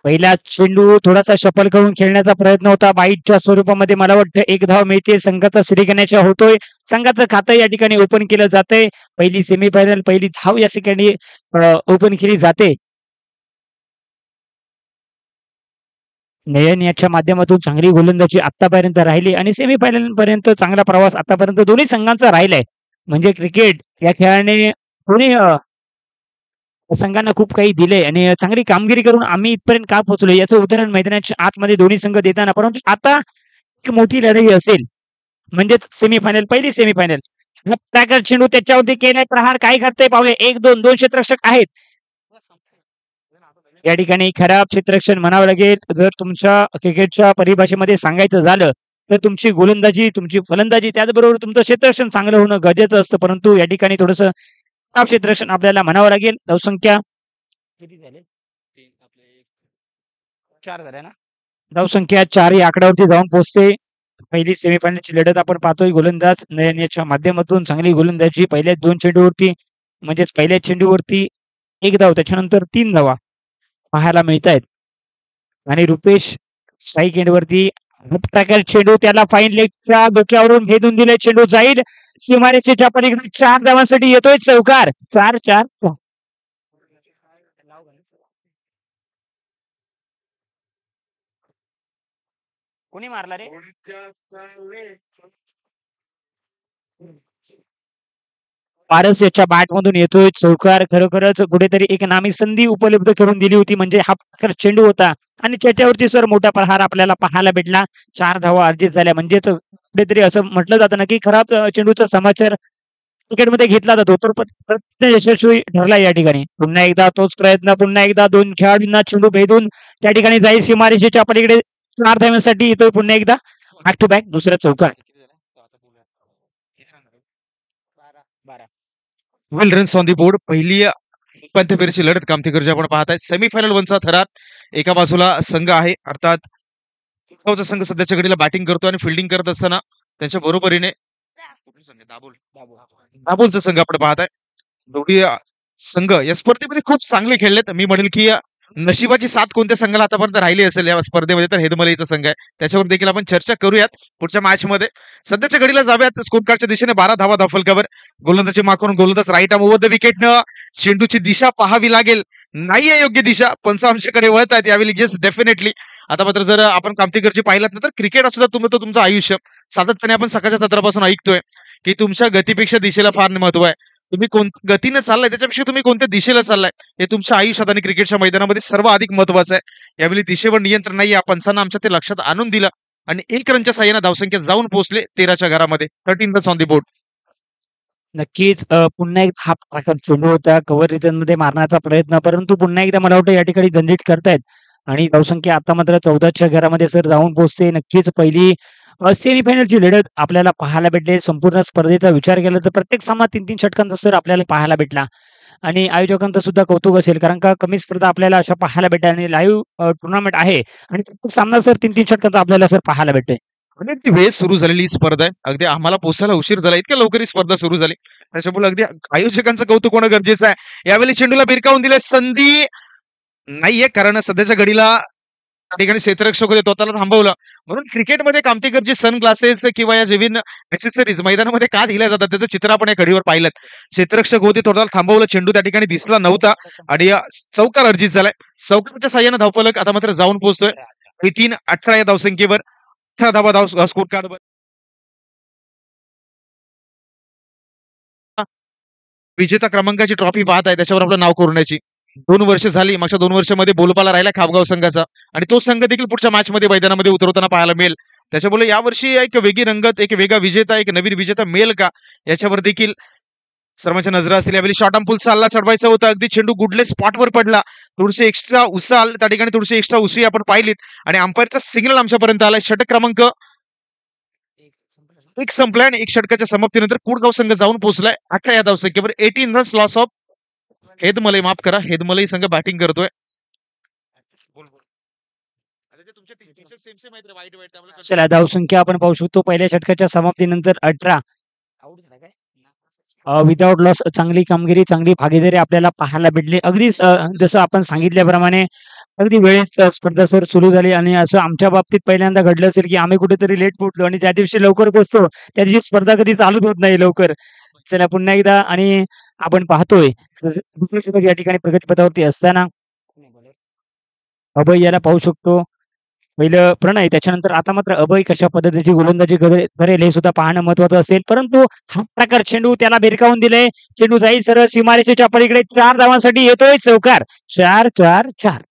पहिला चेंडू थोडासा शफल करून खेळण्याचा प्रयत्न होता. बाईटच्या स्वरूपामध्ये मला वाटतं एक धाव मिळते. संघाचा श्रीगणेशा होतोय. संघाचं खातं या ठिकाणी ओपन केलं जातंय. पहिली सेमीफायनल, पहिली धाव या ठिकाणी ओपन केली जाते. नयन याच्या माध्यमातून चांगली गोलंदाजी आतापर्यंत राहिली आणि सेमीफायनल पर्यंत चांगला प्रवास आतापर्यंत दोन्ही संघांचा राहिलाय. म्हणजे क्रिकेट या खेळाने दोन्ही संघांना खूप काही दिलंय आणि चांगली कामगिरी करून आम्ही इथपर्यंत का पोहोचलो याचं उदाहरण मैदानाच्या आतमध्ये दोन्ही संघ देताना. परंतु आता एक मोठी लढाई असेल म्हणजेच सेमीफायनल, पहिली सेमीफायनल. टॅकल चेंडू त्याच्यावरती केलाय प्रहार. काय करताय पाहूया. 1-2 2 क्षेत्ररक्षक आहेत. या ठिकाणी खराब क्षेत्ररक्षण म्हणावं लागेल. जर तुमच्या क्रिकेटच्या परिभाषेमध्ये सांगायचं झालं तर तुमची गोलंदाजी, तुमची फलंदाजी त्याचबरोबर तुमचं क्षेत्ररक्षण चांगलं होणं गरजेचं असतं. परंतु या ठिकाणी थोडंसं खराब क्षेत्ररक्षण आपल्याला म्हणावं लागेल. धावसंख्या किती झाले? 4 झाल्या ना? धावसंख्या 4 या आकड्यावरती जाऊन पोहोचते. पहिली सेमीफायनलची लढत आपण पाहतोय. गोलंदाज नयन याच्या माध्यमातून चांगली गोलंदाजी पहिल्याच 2 चेंडूवरती म्हणजेच पहिल्या चेंडूवरती 1 धाव त्याच्यानंतर 3 धावा पाहायला मिळतायत. आणि रुपेश स्ट्राईक एंडवरती टॅकल चेंडू त्याला फाईन लेगच्या डोक्यावरून भेदून दिले. चेंडू जाईल सीमारेषेच्या पलीकडे 4 धावांसाठी येतोय चौकार. 4-4 कोणी मारला रे? पारस याच्या बॅटमधून येतोय चौकार. खरोखरच कुठेतरी एक नामी संधी उपलब्ध करून दिली होती. म्हणजे हा चेंडू होता आणि त्याच्यावरती सर मोठा प्रहार आपल्याला पाहायला भेटला. 4 धावा अर्जित झाल्या. म्हणजेच कुठेतरी असं म्हटलं जातं ना की खराब चेंडूचा समाचार क्रिकेटमध्ये घेतला जातो. तर प्रयत्न यशस्वी ठरला या ठिकाणी. पुन्हा एकदा तोच प्रयत्न. पुन्हा एकदा 2 खेळाडूंना चेंडू भेदून त्या ठिकाणी जाईल सीमारेषेच्या पलीकडे 4 धावांसाठी येतोय पुन्हा एकदा. बॅक टू बॅक दुसरा चौकार. 12 रन्स ऑन दी बोर्ड. पहिली उपांत्य फेरीची लढत कामतीकरची आपण पाहताय. सेमीफायनल वनचा थरार. एका बाजूला संघ आहे अर्थात चित्तगावचा संघ सध्याच्या घडीला बॅटिंग करतो आणि फिल्डिंग करत असताना त्यांच्या बरोबरीने दाभोलचा संघ आपण पाहताय. दोघी संघ या स्पर्धेमध्ये खूप चांगले खेळलेत. मी म्हणेल की नशिबाची साथ कोणत्या संघाला आतापर्यंत राहिली असेल या स्पर्धेमध्ये तर हेदमलईचा संघ आहे. त्याच्यावर देखील आपण चर्चा करूयात पुढच्या मॅच मध्ये. सध्याच्या घडीला जाऊयात स्कोर कार्डच्या दिशेने. 12 धावा धावफलकावर. गोलंदाजी मागून गोलंदाज राईट आर्म ओव्हर द विकेटनं. चेंडूची दिशा पाहावी लागेल. नाहीये योग्य दिशा. पंच आमच्याकडे वळत आहेत यावेळी. Yes definitely. आता मात्र जर आपण कामतीकरची पाहिलात ना तर क्रिकेट असू द्या तुमचं आयुष्य सातत्याने आपण सकाळच्या सत्रापासून ऐकतोय की तुमच्या गतीपेक्षा दिशेला फार महत्व आहे. तुम्ही कोणत्या गतीने चाललाय त्याच्यापेक्षा तुम्ही कोणत्या दिशेला चाललाय हे तुमच्या आयुष्यात आणि क्रिकेटच्या मैदानामध्ये सर्व अधिक महत्वाचं आहे. यावेळी दिशेवर नियंत्रण नाही. या पंचांना आमच्या ते लक्षात आणून दिलं आणि 1 रनच्या साह्याने धावसंख्या जाऊन पोहोचले 13च्या घरामध्ये. 13 रन्स ऑन दी बोर्ड. नक्कीच पुन्हा एकदा हा प्रकार चेंडू होता. कव्हर रिटर्न मध्ये मारण्याचा प्रयत्न. परंतु पुन्हा एकदा मला वाटतं या ठिकाणी दंडित करतायत आणि धावसंख्या आता मात्र 14च्या घरामध्ये सर जाऊन पोहोचते. नक्कीच पहिली सेमीफायनलची लढत आपल्याला पाहायला भेटली. संपूर्ण स्पर्धेचा विचार केला तर प्रत्येक सामना 3-3 षटकांचा सर आपल्याला पाहायला भेटला आणि आयोजकांचं सुद्धा कौतुक असेल कारण का कमी स्पर्धा आपल्याला अशा पाहायला भेटल्या आणि लाईव्ह टुर्नामेंट आहे आणि प्रत्येक सामना सर 3-3 षटकांचा आपल्याला सर पाहायला भेटतोय. अगदी वेळ सुरू झालेली ही स्पर्धा आहे. अगदी आम्हाला पोहोचायला उशीर झाला. इतक्या लवकर ही स्पर्धा सुरू झाली. त्याच्यामुळे अगदी आयोजकांचं कौतुक होणं गरजेचं आहे. यावेळी चेंडूला भिरकावून दिले. संधी नाहीये कारण सध्याच्या घडीला त्या ठिकाणी क्षेत्ररक्षक होते तो त्याला थांबवलं. म्हणून क्रिकेटमध्ये कामतीकरची सन ग्लासेस किंवा या नवीन नेसेसरीज मैदानामध्ये का दिल्या जातात त्याचं चित्र आपण या घडीवर पाहिलं. क्षेत्ररक्षक होते तो त्याला थांबवलं. चेंडू त्या ठिकाणी दिसला नव्हता आणि चौकार अर्जित झालाय. चौकारच्या साह्याने धावफलक आता मात्र जाऊन पोहोचतोय 18 या धावसंख्येवर. 18 धावा धाव स्कोर कार्डवर. विजेता क्रमांकाची ट्रॉफी पाहत आहे त्याच्यावर आपलं नाव कोरण्याची 2 वर्ष झाली. मागच्या 2 वर्षामध्ये बोलबाला राहिला खामगाव संघाचा आणि तो संघ देखील पुढच्या मॅच मध्ये मैदानामध्ये उतरवताना पाहायला मिळेल. त्याच्यामुळे यावर्षी एक वेगळी रंगत, एक वेगळा विजेता, एक नवीन विजेता मिळेल का याच्यावर देखील सर्वांच्या नजर असतील. यावेळी शॉर्ट आर्म पुलचा हल्ला चढवायचा होता. अगदी चेंडू गुडले स्पॉटवर पडला. थोडीशी एक्स्ट्रा उसाल त्या ठिकाणी थोडीशी एक्स्ट्रा उसळी आपण पाहिलीत आणि अंपायरचा सिग्नल आमच्यापर्यंत आलाय. षटक क्रमांक 1 संपलाय आणि 1 षटकाच्या समाप्तीनंतर कुडगाव संघ जाऊन पोहोचलाय 18 या धावसंख्येवर. 18 रन्स लॉस ऑफ हेदमलई. माफ करा हेदमलई संघ बॅटिंग करतोय. चला धावसंख्या आपण पाहू शकतो. पहिल्या षटकाच्या समाप्तीनंतर 18 विदाउट लॉस. चांगली कामगिरी, चांगली भागीदारी आपल्याला पाहायला भेटली. अगदी जसं आपण सांगितल्याप्रमाणे अगदी वेळेत स्पर्धा सर सुरू झाली आणि असं आमच्या बाबतीत पहिल्यांदा घडलं असेल, की आम्ही कुठेतरी लेट पोहोचलो आणि ज्या दिवशी लवकर पोहोचतो, त्या दिवशी स्पर्धा कधी चालूच होत नाही लवकर. चला पुन्हा एकदा आणि आपण पाहतोय दुसरं षटक या ठिकाणी प्रगतीपथावरती असताना अभय याला पाहू शकतो. पहिलं प्रणय त्याच्यानंतर आता मात्र अभय कशा पद्धतीची गोलंदाजी करेल हे सुद्धा पाहणं महत्त्वाचं असेल. परंतु हा प्रकार चेंडू त्याला भिरकावून दिलंय. चेंडू जाईल सरळ सीमारेषेच्या पलीकडे 4 धावांसाठी येतोय चौकार. 4, 4, 4.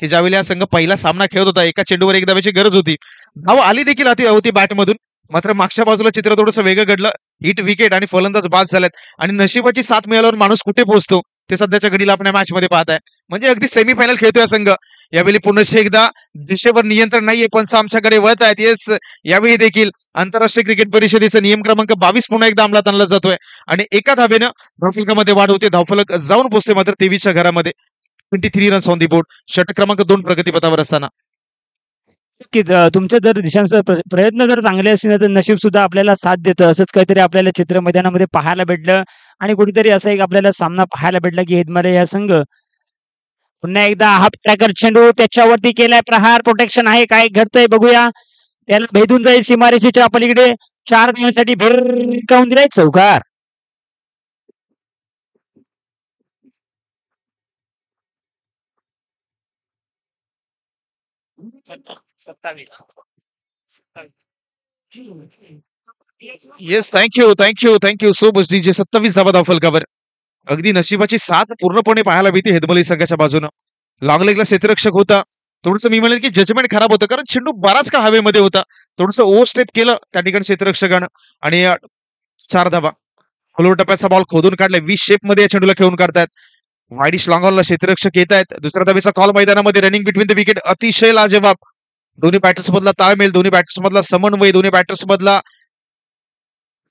की ज्यावेळेला हा संघ पहिला सामना खेळत होता, एका चेंडूवर एक धावेची गरज होती. धाव आली देखील होती बॅटमधून. मात्र मागच्या बाजूला चित्र थोडंसं वेगळं घडलं. हिट विकेट आणि फलंदाज बाद झालेत आणि नशिबाची साथ मिळाल्यावर माणूस कुठे पोहोचतो, ते सध्याच्या घडीला आपण या मॅचमध्ये पाहताय. म्हणजे अगदी सेमीफायनल खेळतोय हा संघ. यावेळी पुन्हा एकदा दिशेवर नियंत्रण नाहीये, पण आमच्याकडे वळत आहेत. येस, यावेळी देखील आंतरराष्ट्रीय क्रिकेट परिषदेचा नियम क्रमांक 22 पुन्हा एकदा अंमलात आणला जातोय आणि एका धावेनं धावफलकामध्ये वाढ होते. धावफलक जाऊन पोहोचते मात्र 23च्या घरामध्ये. 23 रन्स ऑन दी बोर्ड. षटक क्रमांक 2 प्रगतीपथावर असताना. नक्कीच तुमचे जर दिशांचा प्रयत्न जर चांगले असतील ना, तर नशीब सुद्धा आपल्याला साथ देतं. असंच काहीतरी आपल्याला चित्र मैदानामध्ये पाहायला भेटलं आणि कुठेतरी असा एक आपल्याला सामना पाहायला भेटला, की हेदमाले हा संघ पुन्हा एकदा हा प्रकार चेंडू त्याच्यावरती केलाय प्रहार. प्रोटेक्शन आहे. काय घडतंय बघूया. त्याला भेदून जाईल सीमारेषेच्या पलीकडे 4 धावांसाठी भिरकावून दिलाय चौकार. Yes, thank you so much DJ. 27 धावा धावफलकावर. अगदी नशिबाची साथ पूर्णपणे पाहायला मिळते हेदमली संघाच्या बाजूनं. लॉंग लेगला क्षेत्ररक्षक होता. थोडंसं मी म्हणेल की जजमेंट खराब होतं कारण चेंडू बराच का हवेमध्ये होता. थोडंसं ओव्हर स्टेप केलं त्या ठिकाणी क्षेत्ररक्षकानं आणि 4 धावा. फॉलोअर टप्प्याचा बॉल खोदून काढलाय. 20 शेपमध्ये या चेंडूला खेळून काढतायत. वाईडिश लॉंग ऑनला क्षेत्ररक्षक येत आहेत. दुसऱ्या धावेचा कॉल मैदानामध्ये रनिंग बिटवीन द विकेट अतिशय लाजवाब. दोन्ही बॅटर्स मधला ताळमेळ, दोन्ही बॅटर्स मधला समन्वय, दोन्ही बॅटर्स मधला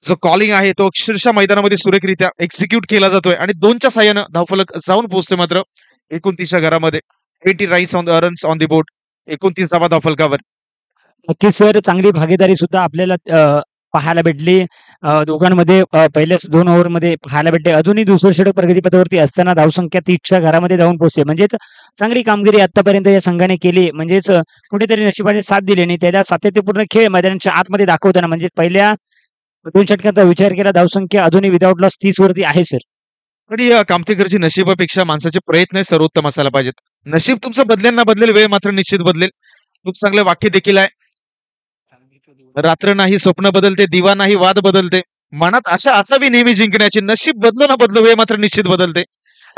जो कॉलिंग आहे तो अक्षरशः मैदानामध्ये सुरेखरित्या एक्झिक्यूट केला जातोय आणि 2च्या साह्यानं धावफलक जाऊन पोहोचते मात्र 29च्या घरामध्ये. 80 रन्स ऑन दी बोर्ड. 29 धावा धावफलकावर. नक्कीच सर चांगली भागीदारी सुद्धा आपल्याला पाहायला भेटली. दोघांमध्ये पहिल्याच 2 ओव्हरमध्ये पाहायला भेटले. अजूनही दुसरं षटक प्रगतीपथावरती असताना धावसंख्या 30च्या घरामध्ये जाऊन पोहोचली. म्हणजेच चांगली कामगिरी आतापर्यंत या संघाने केली. म्हणजेच कुठेतरी नशिबाने साथ दिली आणि त्याला सातत्यपूर्ण खेळ मैदानाच्या आतमध्ये दाखवताना म्हणजे पहिल्या 2 षटकांचा विचार केला धावसंख्या अजूनही विथआऊट लॉस 30 वरती आहे सर. आणि कामतेकरची नशिबापेक्षा माणसाचे प्रयत्न हे सर्वोत्तम असायला पाहिजेत. नशीब तुमचं बदलेल ना बदलेल, वेळ मात्र निश्चित बदलेल. खूप चांगलं वाक्य देखील आहे. रात्र नाही स्वप्न बदलते, दिवा नाही वाद बदलते. मनात आशा असावी नेहमी जिंकण्याची. नशीब बदलो ना बदलो, वेळ मात्र निश्चित बदलते.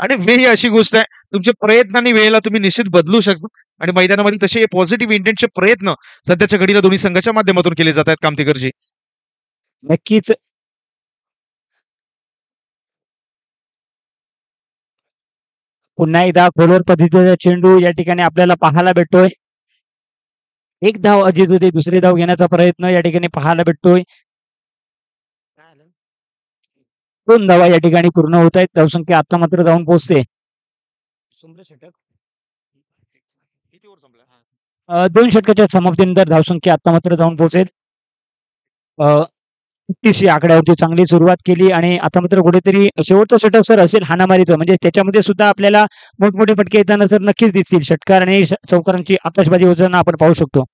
आणि वेळ ही अशी गोष्ट आहे, तुमच्या प्रयत्नांनी वेळेला तुम्ही निश्चित बदलू शकता. आणि मैदानामध्ये तसे पॉझिटिव्ह इंटेंटचे प्रयत्न सध्याच्या घडीला दोन्ही संघाच्या माध्यमातून केले जात आहेत कामतेकरजी. नक्कीच पुन्हा एकदा खोलवर पद्धतीचा चेंडू या ठिकाणी आपल्याला पाहायला भेटतोय. एक धाव अजित होते. दुसरी धाव घेण्याचा प्रयत्न या ठिकाणी पाहायला भेटतोय. 2 धावा या ठिकाणी पूर्ण होत आहेत. धावसंख्या आता मात्र जाऊन पोहोचते. 2 षटकाच्या समाप्तीनंतर धावसंख्या आता मात्र जाऊन पोहोचेल. 31 या आकड्यावरती चांगली सुरुवात केली आणि आता मात्र कुठेतरी शेवटचं षटक सर असेल हाणामारीचं. म्हणजे त्याच्यामध्ये सुद्धा आपल्याला मोठमोठे फटके येताना सर नक्कीच दिसतील. षटकार आणि चौकारांची आतषबाजी होताना आपण पाहू शकतो.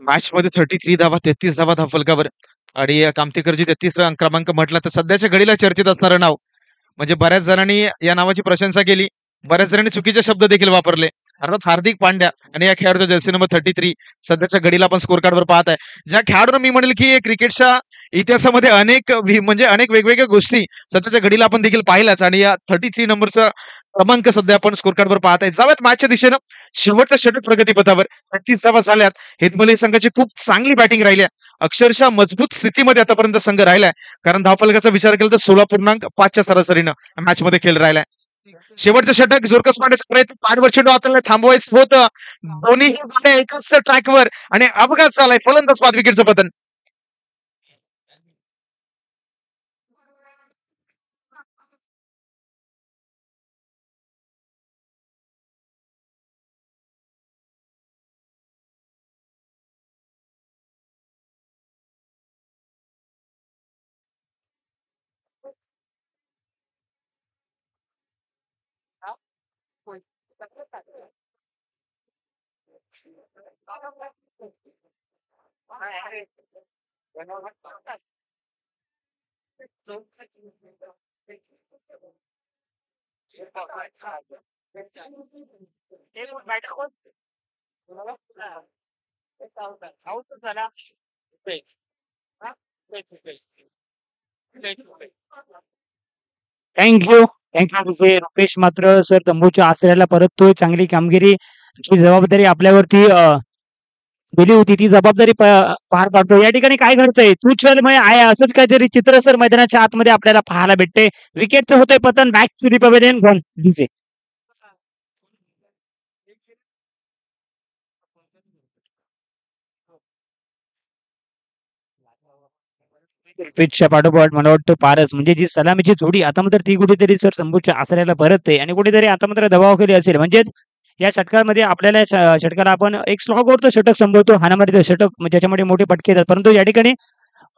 मॅच मध्ये 33 धावा, 33 धावा धावफलकावर आणि कामतेकरजी 33 क्रमांक म्हटला तर सध्याच्या घडीला चर्चेत असणारं नाव. म्हणजे बऱ्याच जणांनी या नावाची प्रशंसा केली. बऱ्याच जणांनी चुकीचे शब्द देखील वापरले. अर्थात हार्दिक पांड्या आणि या खेळाडूचा जर्सी नंबर 33 सध्याच्या घडीला आपण स्कोर कार्डवर पाहत आहे. ज्या खेळाडूंना मी म्हणेल की क्रिकेटच्या इतिहासामध्ये म्हणजे अनेक वेगवेगळ्या गोष्टी सध्याच्या घडीला आपण देखील पाहिल्याच आणि या 33 नंबरचा क्रमांक सध्या आपण स्कोर कार्डवर पाहत आहे. जाऊयात मॅचच्या दिशेनं. शेवटचा षटक प्रगतीपथावर 33 धावा झाल्यात. हेदमली संघाची खूप चांगली बॅटिंग राहिली आहे. अक्षरशः मजबूत स्थितीमध्ये आतापर्यंत संघ राहिलाय. कारण धावफलकाचा विचार केला तर 16.5च्या सरासरीनं मॅचमध्ये खेळ राहिलाय. शेवटचं षटक जोरकस मारण्याचा प्रयत्न पाठवर चेंडू हाताला थांबवायचं होतं. दोन्ही गाड्या एकाच ट्रॅकवर आणि अपघात झालाय. फलंदाज बाद विकेटचं पतन. थँक तुझे रुपेश मात्र सर तंबूच्या आश्रयाला परततोय. चांगली कामगिरी ची जबाबदारी आपल्यावरती दिली होती. ती जबाबदारी पार पाडतो. या ठिकाणी काय घडतंय? तू चल मैं आया असंच काहीतरी चित्र सर मैदानाच्या आतमध्ये आपल्याला पाहायला भेटते. विकेटचं होतंय पतन. Back to the pavilion. Galle. DJ. पिचच्या पाठोपाठ मला वाटतं पारस म्हणजे जी सलामीची जोडी आता मात्र ती कुठेतरी सर शंभूच्या आसऱ्याला परतते आणि कुठेतरी आता मात्र दबावाखाली असेल. म्हणजेच या षटकामध्ये आपल्याला षटकाला आपण एक स्लॉगवरचं षटक संभवतो. हाणामारीचं षटक म्हणजे ज्याच्यामध्ये मोठे फटके येतात. परंतु या ठिकाणी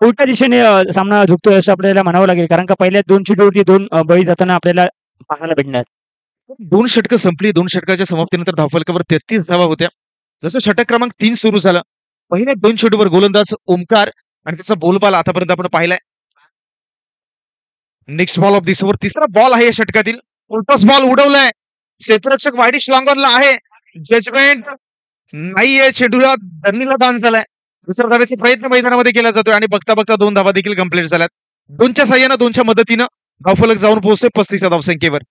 उलट्या दिशेने सामना झुकतोय असं आपल्याला म्हणावं लागेल. कारण का पहिल्या 2 चेंडूवरती 2 बळी जाताना आपल्याला पाहायला भेटणार. 2 षटकं संपली. 2 षटकाच्या समाप्तीनंतर धावफलकावर 33 धावा होत्या. जसं षटक क्रमांक 3 सुरू झालं. पहिल्या 2 चेंडूवर गोलंदाज ओमकार आणि त्याचा बोलबाला आतापर्यंत आपण पाहिलाय. Next ball of this over. तिसरा बॉल आहे या षटकातील. उलटस बॉल उडवलाय. क्षेत्ररक्षक वायडिश लॉंगॉनला आहे. जजमेंट नाहीये. चेंडूला धरणीला दान झालाय. दुसऱ्या धावेचा प्रयत्न मैदानामध्ये केला जातोय आणि बघता बघता 2 धावा देखील कंप्लीट झाल्यात. 2च्या साह्यानं 2च्या मदतीनं धावफलक जाऊन पोहोचतोय 35 धावसंख्येवर.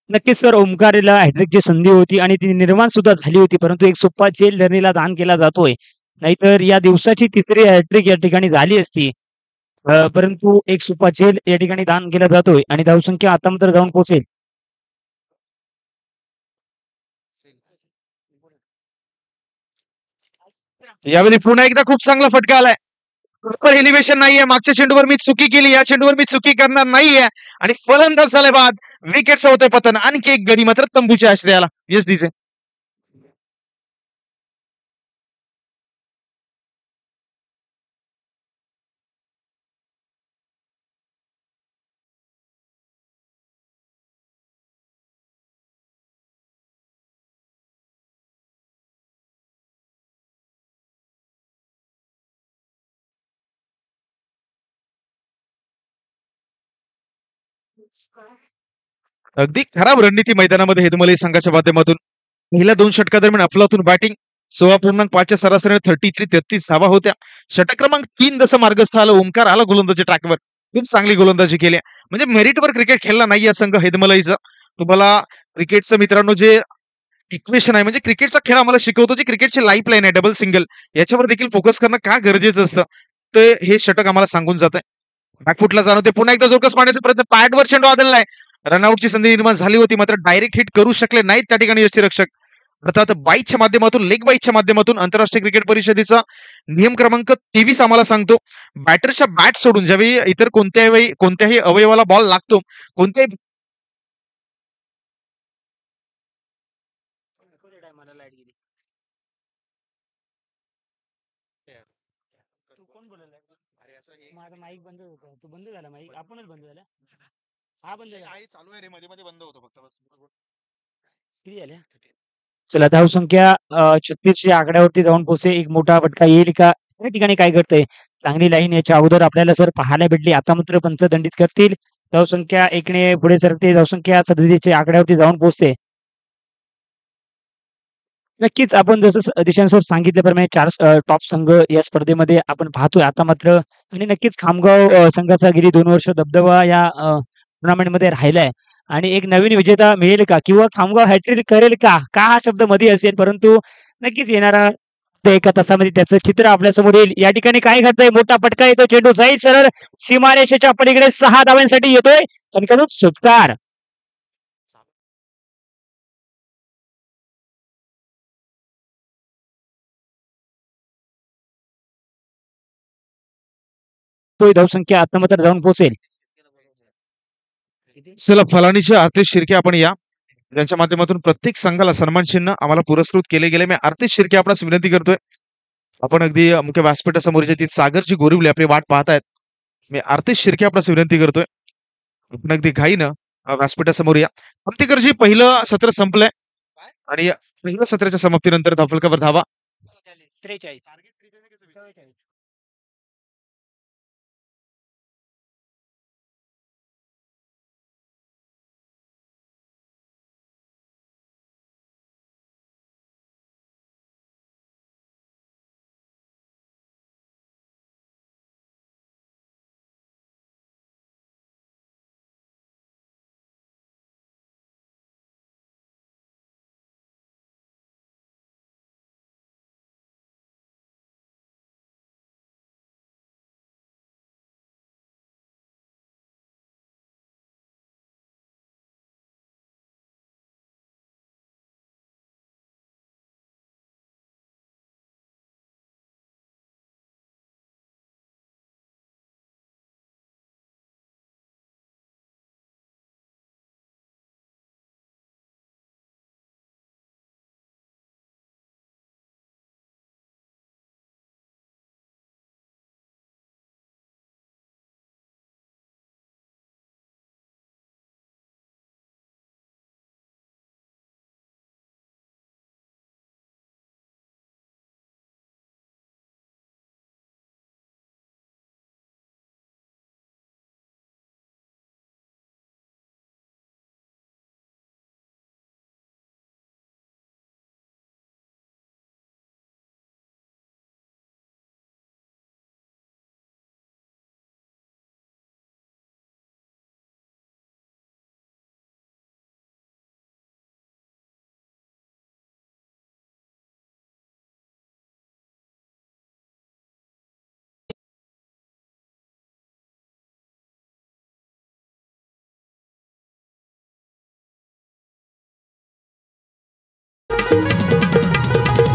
नक्कीच सर ओमकारला हॅट्रिकची संधी होती आणि ती निर्माण सुद्धा झाली होती. परंतु एक सोप्पा झेल धरणीला दान केला जातोय. नाहीतर या दिवसाची तिसरी हॅट्रिक या ठिकाणी झाली असती. परंतु एक सोप्पा झेल या ठिकाणी दान केला जातोय आणि धावसंख्या आता मात्र जाऊन पोहोचेल. यावेळी पुन्हा एकदा खूप चांगला फटका आलाय. प्रॉपर एलिव्हेशन नाहीये. मागच्या चेंडूवर मी चुकी केली. या चेंडूवर मी चुकी करणार नाहीये आणि फलंदाज झाले बाद. विकेटचं होतंय पतन. आणखी एक गडी मात्र तंबूच्या आश्रयाला. Yes DJ. अगदी खराब रणनीती मैदानामध्ये हेदमलई संघाच्या माध्यमातून पहिल्या 2 षटकादरम्यान अफलातून बॅटिंग 16.5च्या सरासरीने 33 धावा होत्या. षटक क्रमांक 3 जसं मार्गस्थ आलं. ओमकार आला गोलंदाजी ट्रॅकवर. खूप चांगली गोलंदाजी केली. म्हणजे मेरिटवर क्रिकेट खेळला नाही या संघ हेदमलईचा. तुम्हाला क्रिकेटचं मित्रांनो जे इक्वेशन आहे म्हणजे क्रिकेटचा खेळ आम्हाला शिकवतो, जी क्रिकेटची लाईफ लाईन आहे डबल सिंगल याच्यावर देखील फोकस करणं का गरजेचं असतं. ते हे षटक आम्हाला सांगून जात आहे. बॅकफुटला जाणवते. पुन्हा एकदा जोरकस मारण्याचा प्रयत्न. पॅडवर चेंडू आदळलाय. रनआउटची संधी निर्माण झाली होती मात्र डायरेक्ट हिट करू शकले नाहीत त्या ठिकाणी यष्टीरक्षक. अर्थात बाईटच्या माध्यमातून लेग बाईटच्या माध्यमातून आंतरराष्ट्रीय क्रिकेट परिषदेचा नियम क्रमांक 23 आम्हाला सांगतो, बॅटरच्या बॅट सोडून ज्यावेळी इतर कोणत्याही अवयवाला बॉल लागतो, कोणत्याही माझा माईक बंद होता. तो बंद झाला माईक. आपणच बंद झाला. हा बंद झाला. चालू आहे रे, मध्ये मध्ये बंद होतो फक्त. किती झाल्या? चला धावसंख्या 36 या आकड्यावरती जाऊन पोहोचते. एक मोठा फटका येईल का? या ठिकाणी काय घडतंय? चांगली लाईन याच्या अगोदर आपल्याला सर पाहायला भेटली. आता मात्र पंच दंडित करतील. धावसंख्या 1 ने पुढे सरकते. धावसंख्या 37 च्या आकड्यावरती जाऊन पोहोचते. नक्कीच आपण जसं दिशांत सर सांगितल्याप्रमाणे 4 टॉप संघ या स्पर्धेमध्ये आपण पाहतोय आता मात्र आणि नक्कीच खामगाव संघाचा गेली 2 वर्ष दबदबा या टुर्नामेंटमध्ये राहिलाय आणि एक नवीन विजेता मिळेल का? किंवा खामगाव हॅट्रिक करेल का? का हा शब्द मध्ये असेल परंतु नक्कीच येणारा त्या एका तासामध्ये त्याचं चित्र आपल्यासमोर येईल. या ठिकाणी काय घडतंय? मोठा फटका येतो. चेंडू जाईल सरळ सीमारेषेच्या पलीकडे 6 धावांसाठी येतोय. कणकवलीत सुटकार. तो धावसंख्या आता मात्र जाऊन पोहोचेल. चला फलानीचे आर्थिक शिर्के आपण या त्यांच्या माध्यमातून प्रत्येक संघाला सन्मान चिन्ह आम्हाला पुरस्कृत केले गेले. मी आर्थिक शिर्के आपणास विनंती करतोय. आपण अगदी मुख्य व्यासपीठासमोरची ती सागरची गोरिवली आपली वाट पाहतायत. मी आर्थिक शिर्के आपणास विनंती करतोय. आपण अगदी घाईनं व्यासपीठासमोर या. आमतेकरजी पहिलं सत्र संपलंय आणि पहिल्या सत्राच्या समाप्तीनंतर धावफलकावर धावा. 43.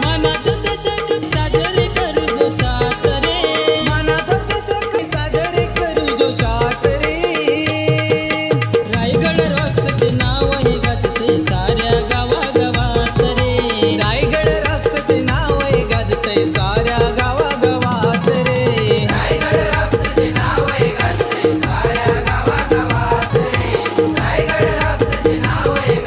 मनाचा चषक साजरे करू जोशात रे, मनाचा चषक साजरे करू जोशात रे. रायगड रॉक्सचे नाव हे गाजते साऱ्या गावागावात रे, रायगड रॉक्सचे नाव हे गाजते साऱ्या गावागावात रे, रायगड रॉक्सचे नाव हे गाजते साऱ्या गावागावात रे, रायगड रॉक्सचे नाव हे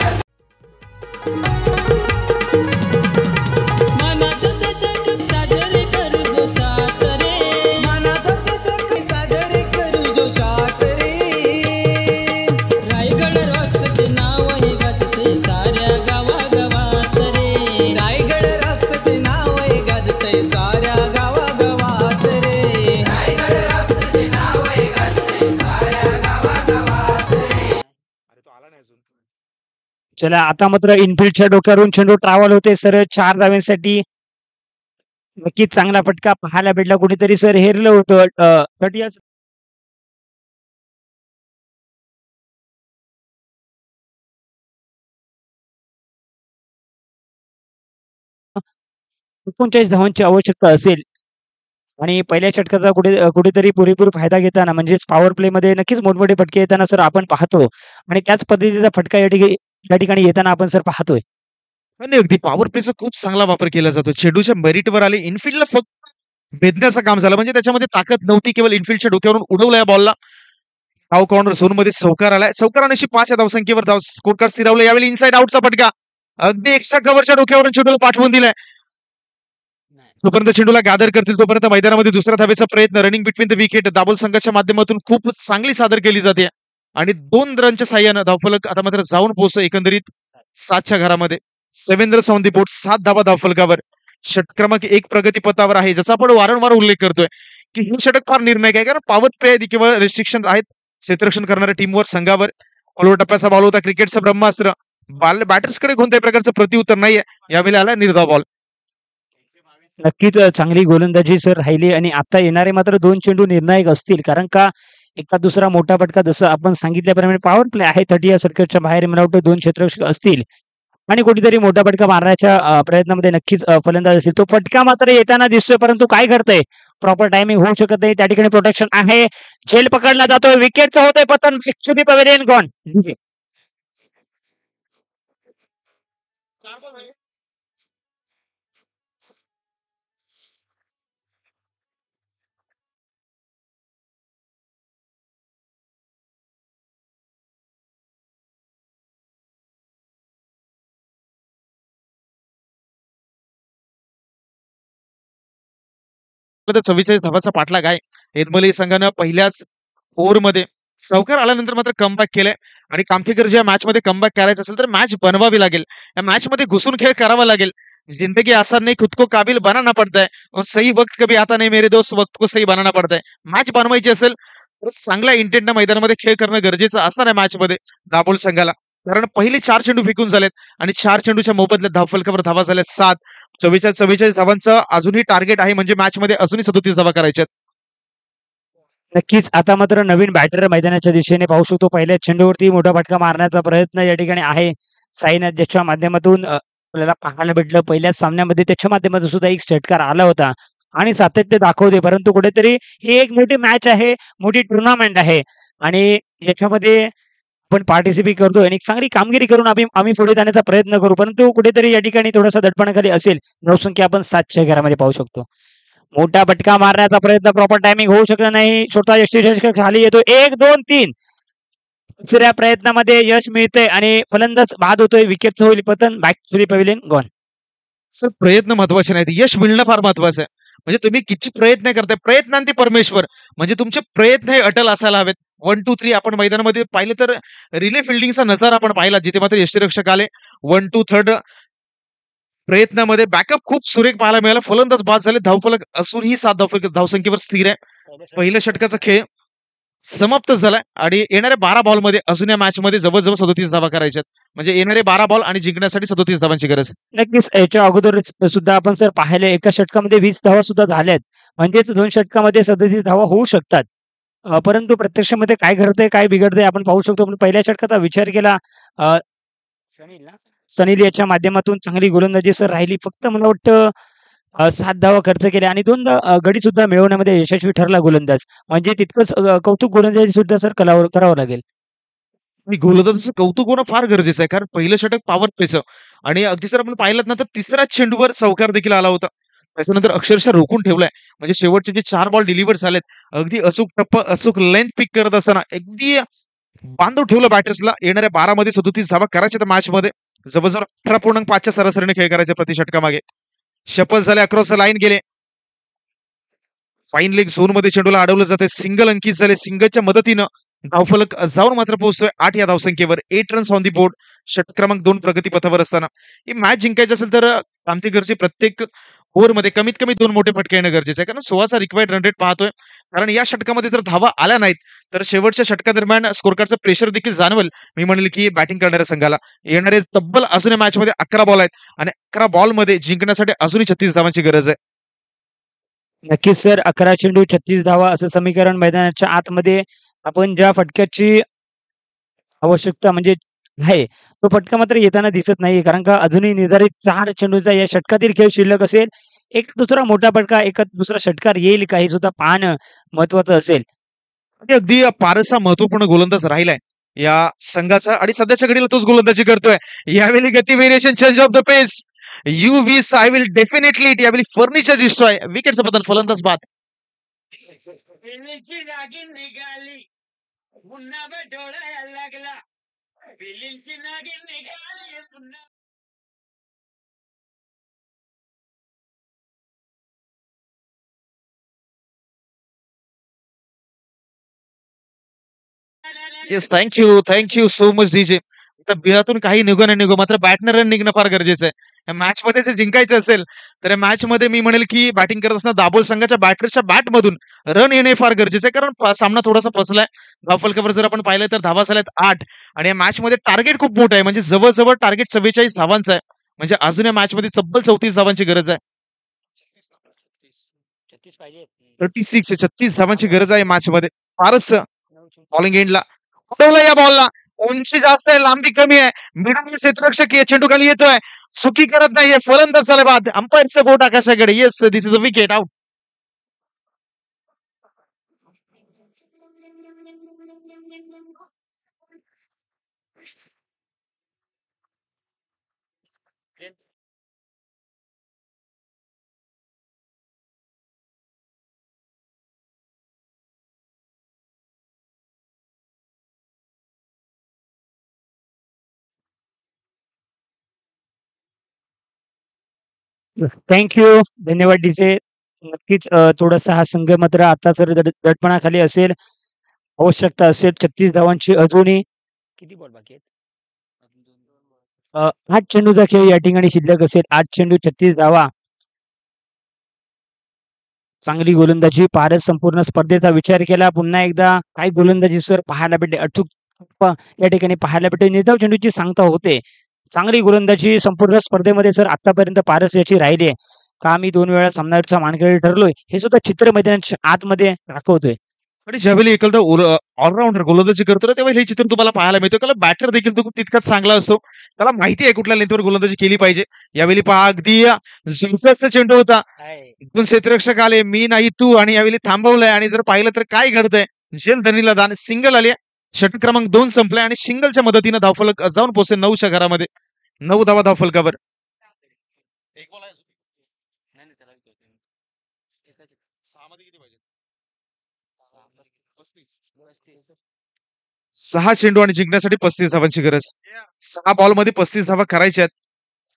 मनाचा चषक साजरे करू जोशात रे, मनाचा चषक साजरे करू जोशात रे. रायगड रॉक्सचे नाव हे गाजते साऱ्या गावागावात रे, रायगड रॉक्सचे नाव हे गाजते साऱ्या गावागावात रे, रायगड रॉक्सचे नाव हे गाजते साऱ्या गावागावात रे. चला आता मात्र इनफिल्डच्या डोक्यावरून चेंडू ट्रॅव्हल होते सर 4 धावांसाठी. नक्कीच चांगला फटका पाहायला भेटला. कुणीतरी सर हेरलं होतं. 30 39 धावांची आवश्यकता असेल आणि पहिल्या षटकाचा कुठेतरी पुरेपूर फायदा घेताना म्हणजेच पॉवर प्लेमध्ये नक्कीच मोठमोठे फटके येताना सर आपण पाहतो आणि त्याच पद्धतीचा फटका या ठिकाणी येताना आपण सर पाहतोय. आणि अगदी पॉवर प्लेचा खूप चांगला वापर केला जातो. चेंडूच्या मेरिटवर आले. इनफील्डला फक्त भेदण्याचं काम झालं. म्हणजे त्याच्यामध्ये ताकद नव्हती. केवळ इनफील्डच्या डोक्यावरून उडवला या बॉलला. धाव कॉर्नर झोनमध्ये चौकार आलाय. चौकार आणण्याची 5 या धावसंख्येवर स्कोर कार्ड स्थिरावलं. यावेळी इनसाइड आउटचा फटका. अगदी एक्स्ट्रा कव्हरच्या डोक्यावरून चेंडूला पाठवून दिलाय. जोपर्यंत चेंडूला गॅदर करतील तोपर्यंत मैदानामध्ये दुसऱ्या धावेचा प्रयत्न running between the wicket double संघाच्या माध्यमातून खूप चांगली सादर केली जाते आणि 2 रनच्या साह्यानं धावफलक आता मात्र जाऊन पोहोचतो एकंदरीत 7च्या घरामध्ये. सेवेंद्र सौंदी बोट 7 धावा धावफलकावर. षटक क्रमांक 1 प्रगतीपथावर आहे, ज्याचा आपण वारंवार उल्लेख करतोय की हे षटक फार निर्णायक आहे. कारण पॉवर प्ले केवळ रिस्ट्रिक्शन आहेत क्षेत्ररक्षण करणाऱ्या टीमवर संघावर. खोलवर टप्प्याचा बॉल होता, क्रिकेटचं ब्रह्मास्त्र. बॅटर्सकडे कोणत्याही प्रकारचं प्रत्युत्तर नाहीये. यावेळी आला निर्धाव बॉल. नक्कीच चांगली गोलंदाजी सर राहिली आणि आता येणारे मात्र 2 चेंडू निर्णायक असतील. कारण का एका दुसरा मोठा फटका जसं आपण सांगितल्याप्रमाणे पॉवर प्ले आहे 30 या सर्कलच्या बाहेर मला वाटतं 2 क्षेत्ररक्षक असतील आणि कुठेतरी मोठा फटका मारण्याच्या प्रयत्नामध्ये नक्कीच फलंदाज असेल. तो फटका मात्र येताना दिसतोय परंतु काय घडतंय? प्रॉपर टायमिंग होऊ शकत नाही. त्या ठिकाणी प्रोटेक्शन आहे. झेल पकडला जातोय. विकेटचं होतंय पतन. Actually pavilion gone. तर 44 धावाचा पाठलाग आहे. हेदमली संघानं पहिल्याच ओव्हरमध्ये सावकार आल्यानंतर मात्र कमबॅक केलंय आणि कामठीकर ज्या मॅचमध्ये कमबॅक करायचं असेल तर मॅच बनवावी लागेल. या मॅचमध्ये घुसून खेळ करावा लागेल. जिंदगी आसान नहीं, खुद को काबिल बनाना पड़ता है और सही वक्त कभी आता नहीं मेरे दोस्त, वक्त को सही बनाना पड़ता है. मॅच बनवायची असेल तर चांगल्या इंटेंटनं मैदानामध्ये खेळ करणं गरजेचं असणार आहे मॅचमध्ये दाभोळ संघाला. कारण पहिले 4 चेंडू फेकून झालेत आणि 4 चेंडूच्या मोबदल्यात धावफलकावर धावा झाल्यात 7. 44 धावांचं अजूनही टार्गेट आहे म्हणजे मॅचमध्ये अजूनही 37 धावा करायच्यात. नक्कीच. आता मात्र नवीन बॅटर मैदानाच्या दिशेने पाहू शकतो. पहिल्याच चेंडूवरती मोठा फटका मारण्याचा प्रयत्न या ठिकाणी आहे. साईनाथ ज्याच्या माध्यमातून आपल्याला पाहायला भेटलं पहिल्याच सामन्यामध्ये त्याच्या माध्यमातून सुद्धा एक षटकार आला होता आणि सातत्य दाखवते. परंतु कुठेतरी ही एक मोठी मॅच आहे, मोठी टुर्नामेंट आहे आणि याच्यामध्ये आपण पार्टिसिपेट करतोय आणि एक चांगली कामगिरी करून आम्ही आम्ही पुढे जाण्याचा प्रयत्न करू. परंतु कुठेतरी या ठिकाणी थोडासा दडपणाखाली असेल. धावसंख्या आपण 700 घरामध्ये पाहू शकतो. मोठा फटका मारण्याचा प्रयत्न प्रॉपर टायमिंग होऊ शकला नाही. छोटा यष्टीषटक खाली येतो. 1, 2, 3 तिसऱ्या प्रयत्नामध्ये यश मिळतंय आणि फलंदाज बाद होतोय. विकेटचं होईल पतन. Back to the pavilion gone. सर प्रयत्न महत्वाचे नाहीत. यश मिळणं फार महत्वाचं आहे. म्हणजे तुम्ही किती प्रयत्न करताय, प्रयत्नांती परमेश्वर. म्हणजे तुमचे प्रयत्न हे अटल असायला हवेत. 1, 2, 3 आपण मैदानामध्ये पाहिलं तर रिले फिल्डिंगचा नजारा आपण पाहिला जिथे मात्र यष्टीरक्षक आले. 1, 2 थर्ड प्रयत्नामध्ये बॅकअप खूप सुरेख पाहायला मिळाला. फलंदाज बाद झाले. धावफलक असूनही 7 धावसंख्येवर स्थिर आहे. पहिल्या षटकाचा खेळ समाप्त झालाय आणि येणाऱ्या 12 बॉलमध्ये अजून या मॅचमध्ये जवळ-जवळ 37 धावा करायच्यात. म्हणजे येणारे 12 बॉल आणि जिंकण्यासाठी 37 धावांची गरज. नक्कीच याच्या अगोदर सुद्धा आपण जर पाहिलं एका षटकामध्ये 20 धावा सुद्धा झाल्यात. म्हणजेच 2 षटकामध्ये 37 धावा होऊ शकतात. परंतु प्रत्यक्षामध्ये काय घडतंय, काय बिघडतंय आपण पाहू शकतो. आपण पहिल्या षटकाचा विचार केला अ, सनील याच्या माध्यमातून चांगली गोलंदाजी सर राहिली. फक्त मला वाटतं 7 धावा खर्च केल्या आणि 2दा गडी सुद्धा मिळवण्यामध्ये यशस्वी ठरला गोलंदाज. म्हणजे तितकंच कौतुक गोलंदाजी सुद्धा सर करावं लागेल. आणि गोलंदाजाचं कौतुक होणं फार गरजेचं आहे. कारण पहिलं षटक पॉवर प्लेचं आणि अगदी जर आपण पाहिलत ना, तर तिसऱ्याच चेंडूवर चौकार देखील आला होता. त्याच्यानंतर अक्षरशः रोखून ठेवलाय. म्हणजे शेवटचे जे 4 बॉल डिलिव्हर झालेत, अगदी अचूक टप्पा, अचूक लेंथ पिक करत असताना अगदी बांधून ठेवलं बॅटर्सला. येणाऱ्या 12 मध्ये 37 धावा करायच्या त्या मॅचमध्ये. जवळ-जवळ 18.5च्या सरासरीने खेळ करायचा प्रति षटकामागे. शफल झाले, अक्रॉस द लाईन गेले. फाईन लेग झोनमध्ये चेंडूला अडवलं जातंय. सिंगल अंकित झाले. सिंगलच्या मदतीनं धावफलक जाऊन मात्र पोहोचतोय 8 या धावसंख्येवर. 8 रन्स ऑन दी बोर्ड. षटक क्रमांक 2 प्रगतीपथावर असताना. ही मॅच जिंकायची असेल तर कामतीकरची प्रत्येक ओव्हरमध्ये कमीत कमी 2 मोठे फटके येणं गरजेचं आहे. कारण 16चा रिक्वायर्ड रन रेट पाहतोय. कारण या षटकामध्ये जर धावा आल्या नाहीत, तर शेवटच्या षटकादरम्यान स्कोर कार्डचं प्रेशर देखील जाणवेल. मी म्हणेल की बॅटिंग करणाऱ्या संघाला. येणारे तब्बल अजून या मॅचमध्ये 11 बॉल आहेत आणि 11 बॉलमध्ये जिंकण्यासाठी अजूनही 36 धावांची गरज आहे. नक्कीच सर 11 चेंडू 36 धावा असं समीकरण मैदानाच्या आतमध्ये आपण ज्या फटक्याची आवश्यकता म्हणजे आहे, तो फटका मात्र येताना दिसत नाहीये. कारण का अजूनही निर्धारित 4 चेंडूचा या षटकातील खेळ शिल्लक असेल. एक दुसरा मोठा फटका, एखाद दुसरा षटकार येईल का हे सुद्धा पाहणं महत्त्वाचं असेल. आणि अगदी फारसा महत्वपूर्ण गोलंदाज राहिलाय या संघाचा आणि सध्याच्या घडीला तोच गोलंदाजी करतोय. यावेळी गती variation change of the pace. You wish I will definitely it. यावेळी फर्निचर डिस्ट्रॉय. विकेटचं पतन, फलंदाज बाद. वेलीची नागिन निघाली, पुन्हा डोळ्याला लागला. वेलीची नागिन निघाली, पुन्हा yes, thank you so much DJ. आता बिहातून काही निघो नाही निघो, मात्र बॅटनं रन निघणं फार गरजेचं आहे. या मॅचमध्ये जर जिंकायचं असेल, तर या मॅचमध्ये मी म्हणेल की बॅटिंग करत असताना दाभोळ संघाच्या बॅटर्सच्या बॅटमधून रन येणे फार गरजेचं आहे. कारण सामना थोडासा फसलाय. धावफलकावर जर आपण पाहिलं तर धावा झाल्यात 8 आणि या मॅचमध्ये टार्गेट खूप मोठं आहे. म्हणजे जवळ टार्गेट 44 धावांचं आहे. म्हणजे अजून या मॅचमध्ये तब्बल 34 धावांची गरज आहे. 36 पाहिजे. 36 धावांची गरज आहे मॅचमध्ये. फारच बॉलिंग एंडला उडवलं या बॉलला. उंची जास्त आहे, लांबी कमी आहे. मिडल क्षेत्ररक्षक चेंडू खाली येतोय. चुकी करत नाहीये. फलंदाज झाले बाद. अंपायरचं बोट आकाशाकडे. Yes, this is a wicket out. Thank you. धन्यवाद डीजे. नक्कीच थोडासा हा संघ मात्र आता जर दडपणाखाली असेल, आवश्यकता असेल 36 धावांची अजूनही किती बॉल बाकी आहेत? 8 चेंडूचा खेळ या ठिकाणी शिल्लक असेल. 8 चेंडू 36 धावा. चांगली गोलंदाजी पारच संपूर्ण स्पर्धेचा विचार केला. पुन्हा एकदा काय गोलंदाजी सर पाहायला भेटले. अचूक प या ठिकाणी पाहायला भेटले. निर्धाव चेंडूची सांगता होते. चांगली गोलंदाजी संपूर्ण स्पर्धेमध्ये सर आतापर्यंत पारस याची राहिली आहे. का मी 2 वेळा सामनावीरचा मानकरी ठरलोय, हे सुद्धा चित्र मैदानाच्या आतमध्ये दाखवतोय. आणि ज्यावेळी एखादा ऑलराउंडर गोलंदाजी करतो ना, तेव्हा हे चित्र तुम्हाला पाहायला मिळतं. कारण बॅटर देखील तो खूप तितकाच चांगला असतो. त्याला माहिती आहे कुठल्या लेंथवर गोलंदाजी केली पाहिजे. यावेळी पहा अगदी झुळकाचा चेंडू होता. 2 क्षेत्ररक्षक आले, मी नाही तू आणि यावेळी थांबवलंय आणि जर पाहिलं तर काय घडतंय? जलधनीला दान सिंगल आली. षटक क्रमांक 2 संपलाय आणि सिंगलच्या मदतीने धावफलक जाऊन पोहोचले 9च्या घरामध्ये. 9 धावा धावफलकावर. एक बॉल आहे अजून. नाही, नाही, त्याला विचारतोय मी. सहा मध्ये किती पाहिजे? 6 चेंडू आणि जिंकण्यासाठी 35 धावांची गरज. 6 बॉलमध्ये 35 धावा करायच्या आहेत.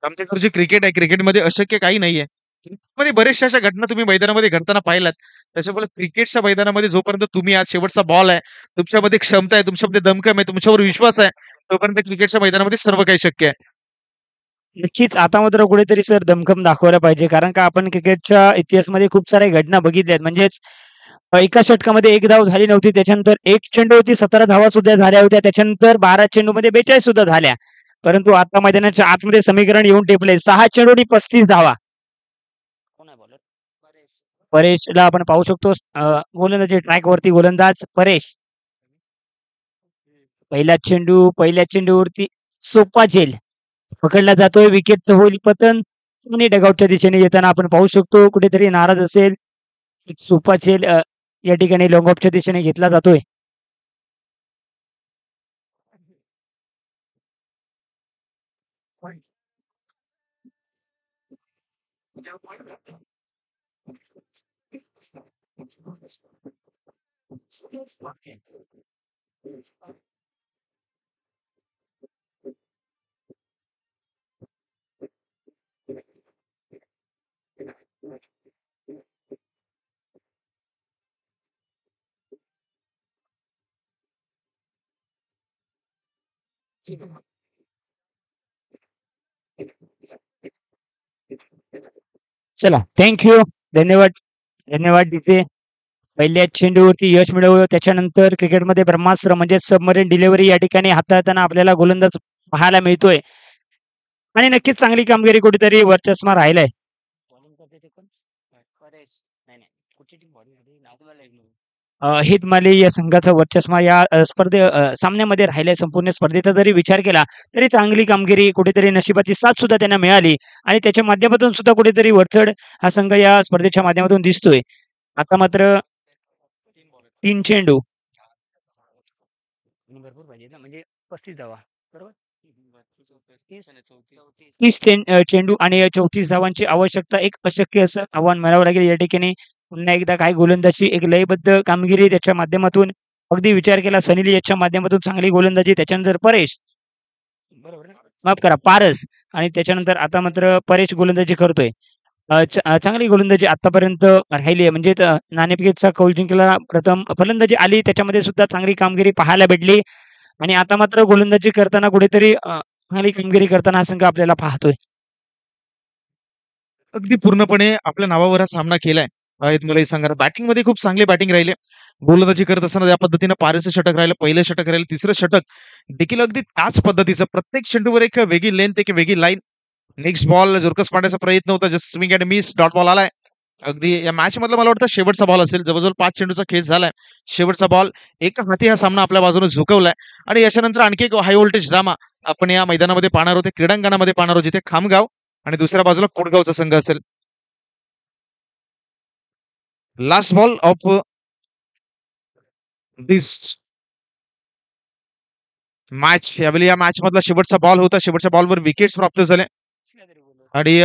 आमच्याकडे जे क्रिकेट आहे, क्रिकेटमध्ये अशक्य काही नाहीये. क्रिकेटमध्ये बऱ्याचशा अशा घटना तुम्ही मैदानामध्ये घडताना पाहिल्यात. त्याच्यामुळे क्रिकेटच्या मैदानामध्ये जोपर्यंत तुम्ही आज शेवटचा बॉल आहे, तुमच्यामध्ये क्षमता आहे, तुमच्यामध्ये दमखम आहे, तुमच्यावर विश्वास आहे, तोपर्यंत क्रिकेटच्या मैदानामध्ये सर्व काही शक्य आहे. नक्कीच आता मात्र कुठेतरी सर दमखम दाखवायला पाहिजे. कारण का आपण क्रिकेटच्या इतिहासामध्ये खूप साऱ्या घटना बघितल्या आहेत. म्हणजेच एका षटकामध्ये 1 धाव झाली नव्हती. त्याच्यानंतर 1 चेंडूवरती 17 धावा सुद्धा झाल्या होत्या. त्याच्यानंतर 12 चेंडूमध्ये 42 सुद्धा झाल्या. परंतु आता मैदानाच्या आतमध्ये समीकरण येऊन टेपलंय. 6 चेंडू आणि 35 धावा. कोण आहे बॉलर? परेशला आपण पाहू शकतो. गोलंदाजी ट्रॅकवरती गोलंदाज परेश. पहिल्या चेंडूवरती सोपा झेल पकडला जातोय. विकेटचं होईल पतन आणि डगआउटच्या दिशेने येताना आपण पाहू शकतो कुठेतरी नाराज असेल. एक सोपा झेल या ठिकाणी लॉंग ऑफच्या दिशेने घेतला जातोय. चला थँक यू. धन्यवाद. धन्यवाद डीजे. पहिल्या चेंडूवरती यश मिळवलं. त्याच्यानंतर क्रिकेटमध्ये ब्रह्मास्त्र म्हणजे सबमरीन डिलिव्हरी या ठिकाणी हाताळताना आपल्याला गोलंदाज पाहायला मिळतोय. आणि नक्कीच चांगली कामगिरी कुठेतरी वर्चस्वात राहिलाय. हित माली या संघाचा वर्चस्व या सामन्यामध्ये राहिलाय. संपूर्ण स्पर्धेचा जरी विचार केला तरी चांगली कामगिरी कुठेतरी नशिबाची साथ सुद्धा त्यांना मिळाली आणि त्याच्या माध्यमातून सुद्धा कुठेतरी वरचढ हा संघ या स्पर्धेच्या माध्यमातून दिसतोय. आता मात्र 3 चेंडू भरपूर पाहिजे ना, म्हणजे 35 धावा बरोबर. 30 चेंडू आणि 34 धावांची आवश्यकता. एक अशक्य असं आव्हान म्हणावं लागेल या ठिकाणी. पुन्हा एकदा काय गोलंदाजी एक लयबद्ध कामगिरी त्याच्या माध्यमातून अगदी विचार केला सनील याच्या माध्यमातून चांगली गोलंदाजी. त्याच्यानंतर परेश बरोबर ना? माफ करा पारस आणि त्याच्यानंतर आता मात्र परेश गोलंदाजी करतोय. चांगली गोलंदाजी आतापर्यंत राहिली आहे. म्हणजेच नाणेफेकीचा कौल जिंकला. प्रथम फलंदाजी आली त्याच्यामध्ये सुद्धा चांगली कामगिरी पाहायला भेटली आणि आता मात्र गोलंदाजी करताना कुठेतरी चांगली कामगिरी करताना हा संघ आपल्याला पाहतोय. अगदी पूर्णपणे आपल्या नावावर हा सामना केलाय. आहेत मलाही सांगा बॅटिंगमध्ये खूप चांगली बॅटिंग राहिली. गोलंदाजी करत असताना या पद्धतीनं पारेचं षटक राहिलं, पहिलं षटक राहिलं, तिसरं षटक देखील अगदी त्याच पद्धतीचं. प्रत्येक चेंडूवर एक वेगळी लेंथ, एक वेगळी लाईन. नेक्स्ट बॉल जोरकस पाडण्याचा प्रयत्न होता. Just swing and miss dot ball आलाय. अगदी या मॅच मधला मला वाटतं शेवटचा बॉल असेल. जवळजवळ 5 चेंडूचा खेळ झालाय. शेवटचा बॉल एका हाती हा सामना आपल्या बाजूने झुकवलाय आणि याच्यानंतर आणखी एक हाय व्होल्टेज ड्रामा आपण या मैदानामध्ये पाहणार होते, क्रीडांगणामध्ये पाहणार आहोत, जिथे खामगाव आणि दुसऱ्या बाजूला कोटगावचा संघ असेल. Last ball of this match. यावेळी या मॅच मधला शेवटचा बॉल होता. शेवटच्या बॉलवर विकेट्स प्राप्त झाले आणि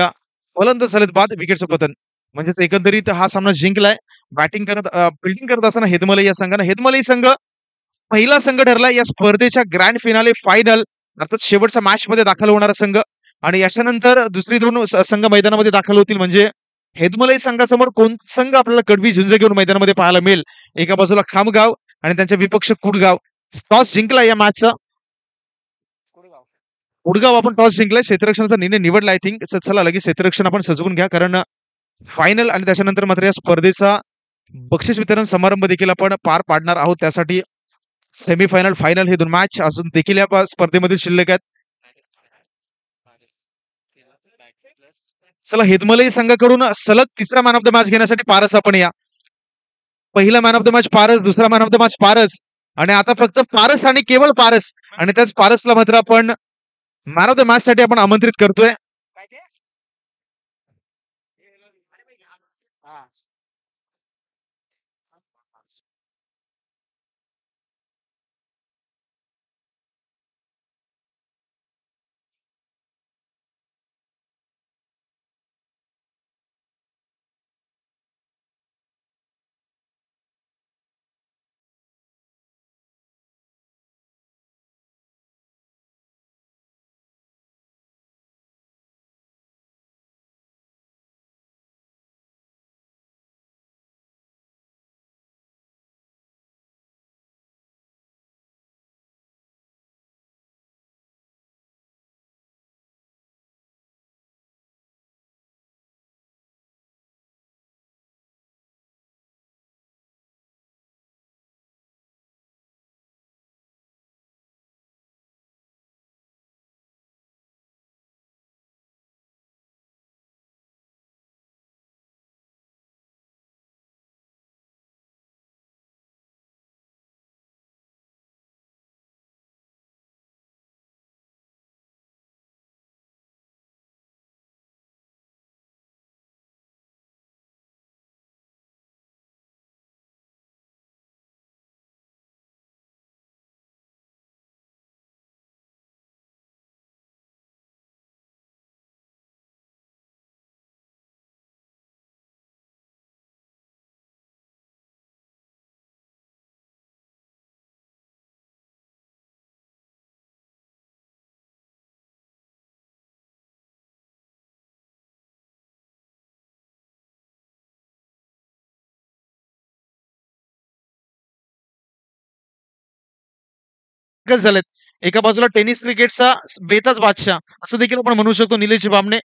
फलंदाज झालेत बाद विकेटचं पतन. म्हणजेच एकंदरीत हा सामना जिंकलाय. बॅटिंग करत फिल्डिंग करत असताना हेदमलई या संघानं हेदमलई संघ पहिला संघ ठरला या स्पर्धेच्या ग्रँड फिनाले फायनल अर्थात शेवटच्या मॅच मध्ये दाखल होणारा संघ आणि याच्यानंतर दुसरी 2 संघ मैदानामध्ये दाखल होतील म्हणजे हेदमलई संघासमोर कोणता संघ आपल्याला कडवी झुंज घेऊन मैदानामध्ये पाहायला मिळेल? एका बाजूला खामगाव आणि त्यांच्या विपक्ष कुडगाव. टॉस जिंकला या मॅचचा. कुडगाव आपण टॉस जिंकलाय. क्षेत्ररक्षणाचा निर्णय निवडला आय थिंक. चला लगेच क्षेत्ररक्षण आपण सजवून घ्या कारण फायनल आणि त्याच्यानंतर मात्र या स्पर्धेचा बक्षीस वितरण समारंभ देखील आपण पार पाडणार आहोत. त्यासाठी सेमीफायनल, फायनल हे 2 मॅच अजून देखील या स्पर्धेमध्ये शिल्लक आहेत. चला हेदमलई संघाकडून सलग तिसरा मॅन ऑफ द मॅच घेण्यासाठी पारस आपण या. पहिला man of the match Paras, दुसरा man of the match Paras आणि आता फक्त पारस आणि केवळ पारस आणि त्याच पारसला मात्र आपण मॅन ऑफ द मॅच साठी आपण आमंत्रित करतोय. झालेत. एका बाजूला टेनिस क्रिकेटचा बेताज बादशाह असं देखील आपण म्हणू शकतो निलेश बामणे